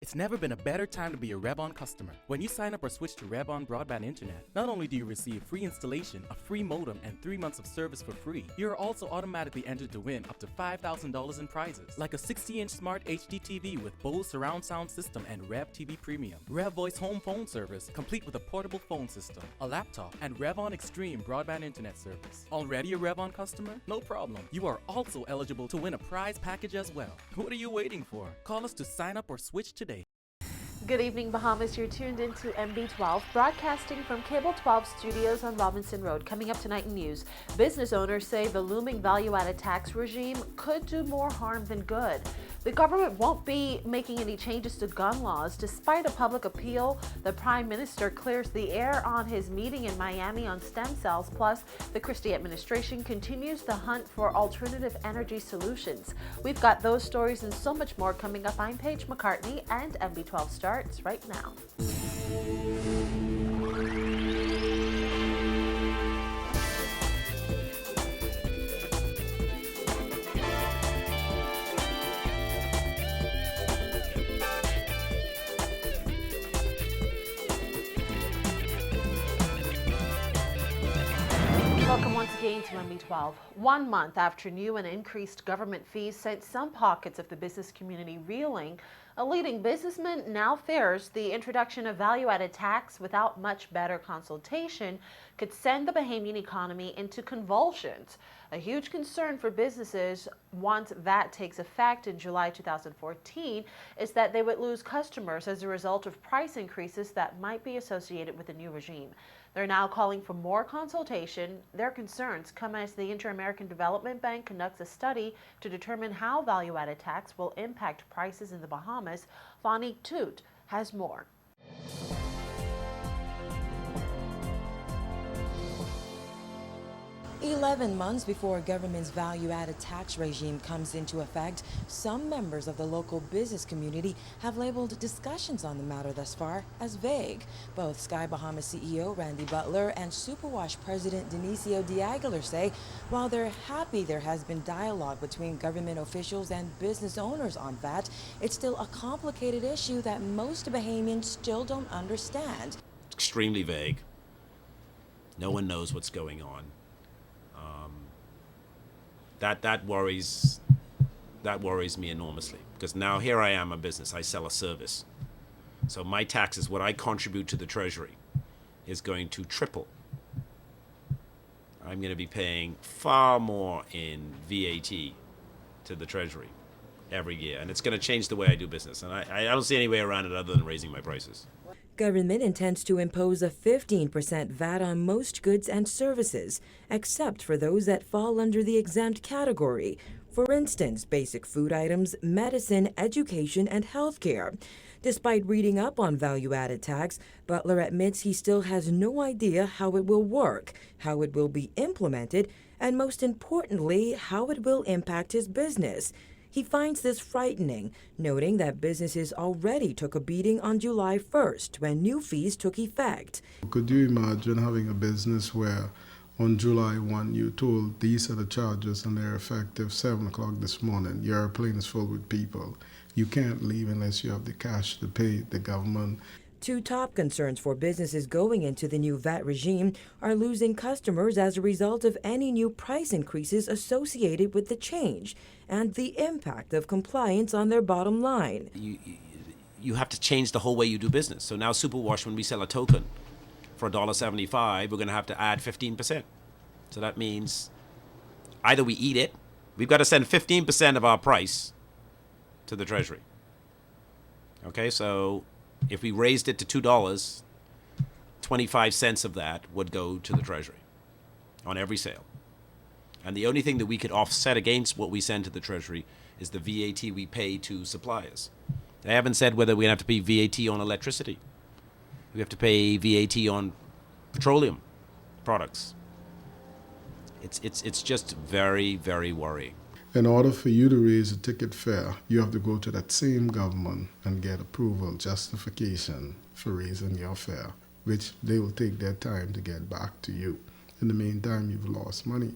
It's never been a better time to be a Revon customer. When you sign up or switch to Revon Broadband Internet, not only do you receive free installation, a free modem, and 3 months of service for free, you're also automatically entered to win up to $5,000 in prizes, like a 60-inch smart HD TV with Bose surround sound system and Rev TV Premium, Rev Voice home phone service, complete with a portable phone system, a laptop, and Revon Extreme Broadband Internet service. Already a Revon customer? No problem. You are also eligible to win a prize package as well. What are you waiting for? Call us to sign up or switch today. Good evening, Bahamas. You're tuned into MB12, broadcasting from Cable 12 Studios on Robinson Road. Coming up tonight in news, business owners say the looming value-added tax regime could do more harm than good. The government won't be making any changes to gun laws. Despite a public appeal, the Prime Minister clears the air on his meeting in Miami on stem cells. Plus, the Christie administration continues the hunt for alternative energy solutions. We've got those stories and so much more coming up. I'm Paige McCartney, and MB12 starts right now. Welcome once again to MB12. 1 month after new and increased government fees sent some pockets of the business community reeling, a leading businessman now fears the introduction of value-added tax without much better consultation could send the Bahamian economy into convulsions. A huge concern for businesses once VAT takes effect in July 2014 is that they would lose customers as a result of price increases that might be associated with the new regime. They're now calling for more consultation. Their concerns come as the Inter-American Development Bank conducts a study to determine how value-added tax will impact prices in the Bahamas. Fanique Toot has more. 11 months before government's value-added tax regime comes into effect, some members of the local business community have labeled discussions on the matter thus far as vague. Both Sky Bahamas CEO Randy Butler and Superwash President Denicio de Aguilar say while they're happy there has been dialogue between government officials and business owners on VAT, it's still a complicated issue that most Bahamians still don't understand. Extremely vague. No one knows what's going on. That worries me enormously, because now here I am a business. I sell a service, so my taxes, what I contribute to the Treasury, is going to triple. I'm going to be paying far more in VAT to the Treasury every year, and it's going to change the way I do business. And I don't see any way around it other than raising my prices. Government intends to impose a 15% VAT on most goods and services, except for those that fall under the exempt category. For instance, basic food items, medicine, education, and healthcare. Despite reading up on value-added tax, Butler admits he still has no idea how it will work, how it will be implemented, and most importantly, how it will impact his business. He finds this frightening, noting that businesses already took a beating on July 1st when new fees took effect. Could you imagine having a business where on July 1 you told these are the charges and they're effective 7 o'clock this morning, your airplane is full with people. You can't leave unless you have the cash to pay the government. Two top concerns for businesses going into the new VAT regime are losing customers as a result of any new price increases associated with the change and the impact of compliance on their bottom line. You have to change the whole way you do business. So now Superwash, when we sell a token for $1.75, we're going to have to add 15%. So that means either we eat it, we've got to send 15% of our price to the Treasury. Okay, so if we raised it to $2, 25 cents of that would go to the Treasury on every sale. And the only thing that we could offset against what we send to the Treasury is the VAT we pay to suppliers. They haven't said whether we have to pay VAT on electricity. We have to pay VAT on petroleum products. It's just very, very worrying. In order for you to raise a ticket fare, you have to go to that same government and get approval, justification for raising your fare, which they will take their time to get back to you. In the meantime, you've lost money.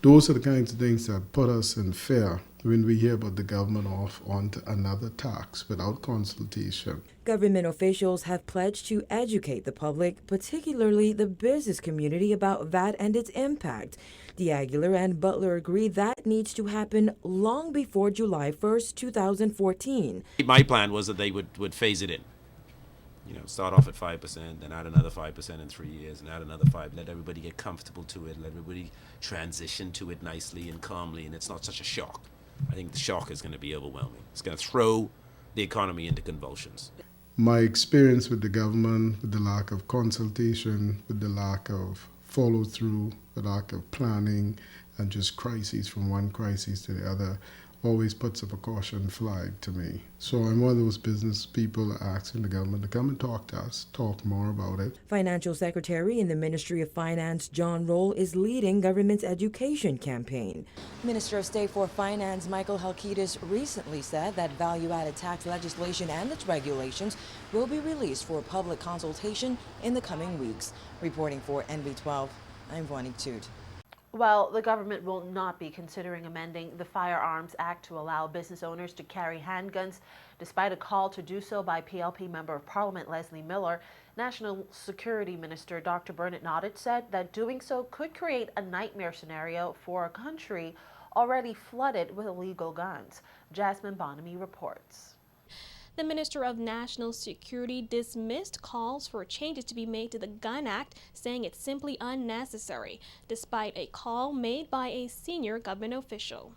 Those are the kinds of things that put us in fear when we hear about the government off onto another tax without consultation. Government officials have pledged to educate the public, particularly the business community, about VAT and its impact. DeAguilar and Butler agree that needs to happen long before July 1st, 2014. My plan was that they would phase it in. You know, start off at 5%, then add another 5% in 3 years, and add another 5%. Let everybody get comfortable to it. Let everybody transition to it nicely and calmly, and it's not such a shock. I think the shock is going to be overwhelming. It's going to throw the economy into convulsions. My experience with the government, with the lack of consultation, with the lack of follow through, the lack of planning, and just crises from one crisis to the other, always puts up a caution flag to me. So I'm one of those business people asking the government to come and talk to us, talk more about it. Financial Secretary in the Ministry of Finance, John Roll, is leading government's education campaign. Minister of State for Finance, Michael Halkitis, recently said that value-added tax legislation and its regulations will be released for public consultation in the coming weeks. Reporting for NB12, I'm Vani Toot. Well, the government will not be considering amending the Firearms Act to allow business owners to carry handguns. Despite a call to do so by PLP Member of Parliament Leslie Miller, National Security Minister Dr. Bernard Nottage said that doing so could create a nightmare scenario for a country already flooded with illegal guns. Jasmine Bonamy reports. The Minister of National Security dismissed calls for changes to be made to the Gun Act, saying it's simply unnecessary, despite a call made by a senior government official.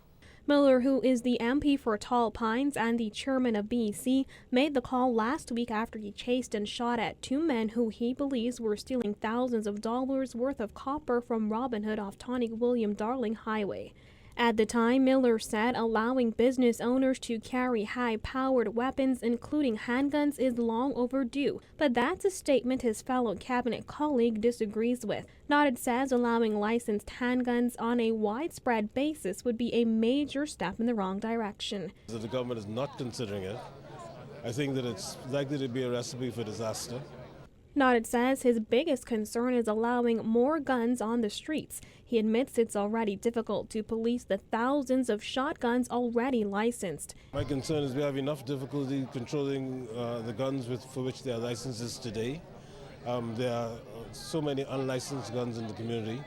Miller, who is the MP for Tall Pines and the chairman of BEC, made the call last week after he chased and shot at two men who he believes were stealing thousands of dollars worth of copper from Robin Hood off Tonic William Darling Highway. At the time, Miller said allowing business owners to carry high-powered weapons, including handguns, is long overdue. But that's a statement his fellow cabinet colleague disagrees with. Nottage says allowing licensed handguns on a widespread basis would be a major step in the wrong direction. If the government is not considering it, I think that it's likely to be a recipe for disaster. Nottage says his biggest concern is allowing more guns on the streets. He admits it's already difficult to police the thousands of shotguns already licensed. My concern is we have enough difficulty controlling the guns for which there are licenses today. There are so many unlicensed guns in the community.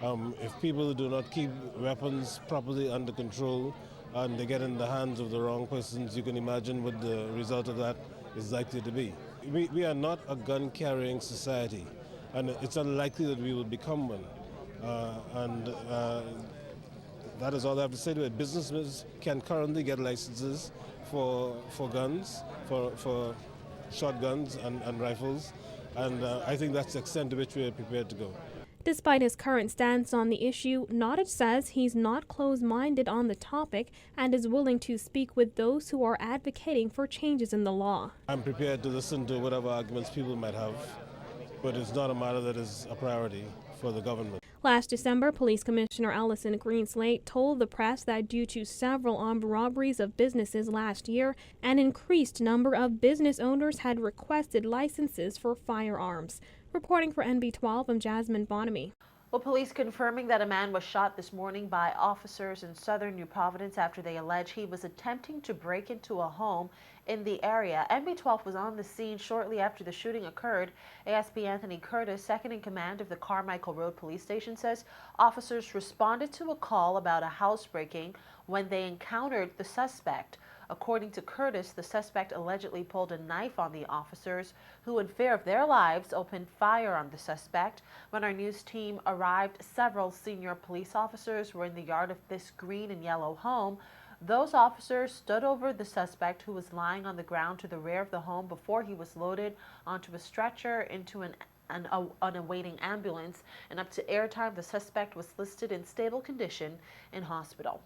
If people do not keep weapons properly under control and they get in the hands of the wrong persons, you can imagine what the result of that is likely to be. We are not a gun-carrying society, and it's unlikely that we will become one. That is all I have to say to it. Businesmen can currently get licenses for guns, for shotguns and rifles, and I think that's the extent to which we are prepared to go. Despite his current stance on the issue, Nottage says he's not closed-minded on the topic and is willing to speak with those who are advocating for changes in the law. I'm prepared to listen to whatever arguments people might have, but it's not a matter that is a priority for the government. Last December, Police Commissioner Allison Greenslade told the press that due to several armed robberies of businesses last year, an increased number of business owners had requested licenses for firearms. Reporting for NB12, I'm Jasmine Bonamy. Well, police confirming that a man was shot this morning by officers in southern New Providence after they allege he was attempting to break into a home in the area. NB12 was on the scene shortly after the shooting occurred. ASP Anthony Curtis, second in command of the Carmichael Road Police Station, says officers responded to a call about a housebreaking when they encountered the suspect. According to Curtis, the suspect allegedly pulled a knife on the officers, who in fear of their lives opened fire on the suspect. When our news team arrived, several senior police officers were in the yard of this green and yellow home. Those officers stood over the suspect, who was lying on the ground to the rear of the home, before he was loaded onto a stretcher into an awaiting ambulance. And up to airtime, the suspect was listed in stable condition in hospital.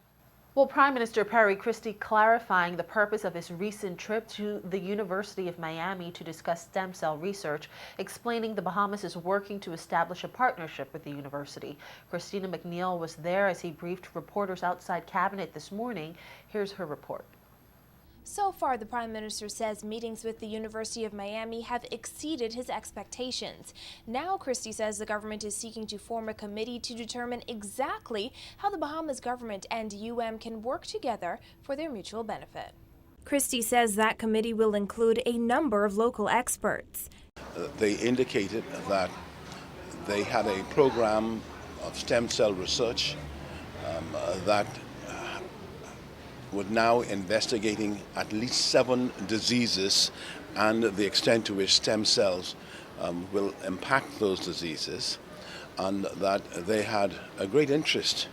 Well, Prime Minister Perry Christie clarifying the purpose of his recent trip to the University of Miami to discuss stem cell research, explaining the Bahamas is working to establish a partnership with the university. Christina McNeil was there as he briefed reporters outside Cabinet this morning. Here's her report. So far, the Prime Minister says meetings with the University of Miami have exceeded his expectations. Now, Christie says the government is seeking to form a committee to determine exactly how the Bahamas government and UM can work together for their mutual benefit. Christie says that committee will include a number of local experts. They indicated that they had a program of stem cell research that would now investigating at least 7 diseases and the extent to which stem cells will impact those diseases, and that they had a great interest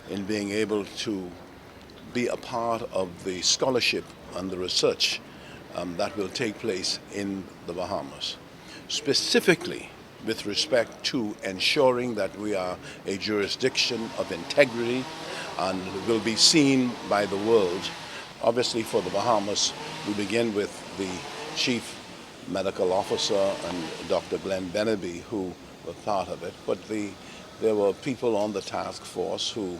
in being able to be a part of the scholarship and the research that will take place in the Bahamas, specifically with respect to ensuring that we are a jurisdiction of integrity and will be seen by the world. Obviously, for the Bahamas, we begin with the Chief Medical Officer and Dr. Glenn Beneby, who were part of it, but there were people on the task force who,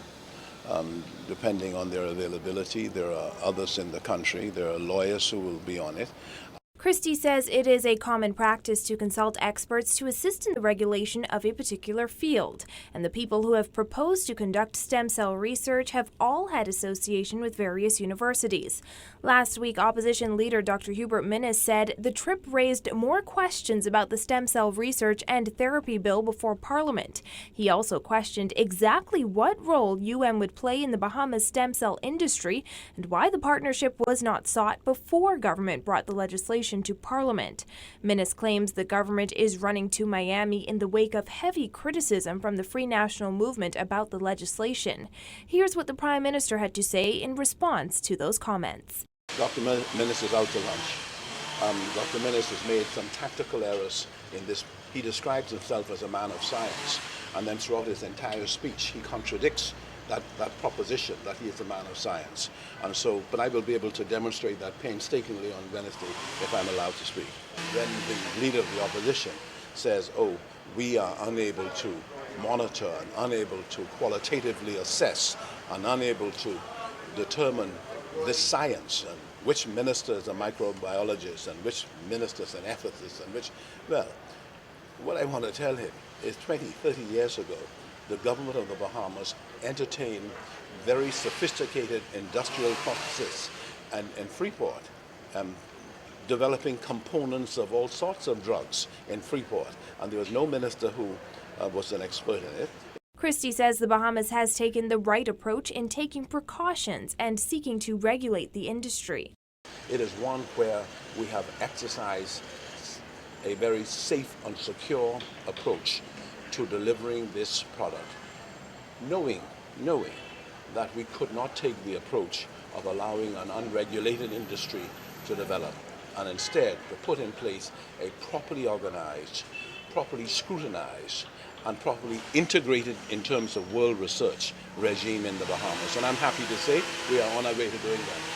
depending on their availability, there are others in the country, there are lawyers who will be on it. Christie says it is a common practice to consult experts to assist in the regulation of a particular field, and the people who have proposed to conduct stem cell research have all had association with various universities. Last week, opposition leader Dr. Hubert Minnis said the trip raised more questions about the stem cell research and therapy bill before Parliament. He also questioned exactly what role UM would play in the Bahamas stem cell industry and why the partnership was not sought before government brought the legislation to Parliament. Minnis claims the government is running to Miami in the wake of heavy criticism from the Free National Movement about the legislation. Here's what the Prime Minister had to say in response to those comments. Dr. Minnis is out to lunch. Dr. Minnis has made some tactical errors in this. He describes himself as a man of science, and then throughout his entire speech he contradicts that proposition that he is a man of science. And so, but I will be able to demonstrate that painstakingly on Wednesday if I'm allowed to speak. Then the leader of the opposition says, oh, we are unable to monitor and unable to qualitatively assess and unable to determine this science, and which minister is a microbiologist and which minister is an ethicist and which, well, what I want to tell him is 20, 30 years ago, the government of the Bahamas entertained very sophisticated industrial processes and Freeport, developing components of all sorts of drugs in Freeport, and there was no minister who was an expert in it. Christie says the Bahamas has taken the right approach in taking precautions and seeking to regulate the industry. It is one where we have exercised a very safe and secure approach to delivering this product, knowing that we could not take the approach of allowing an unregulated industry to develop, and instead to put in place a properly organized, properly scrutinized, and properly integrated in terms of world research regime in the Bahamas. And I'm happy to say we are on our way to doing that.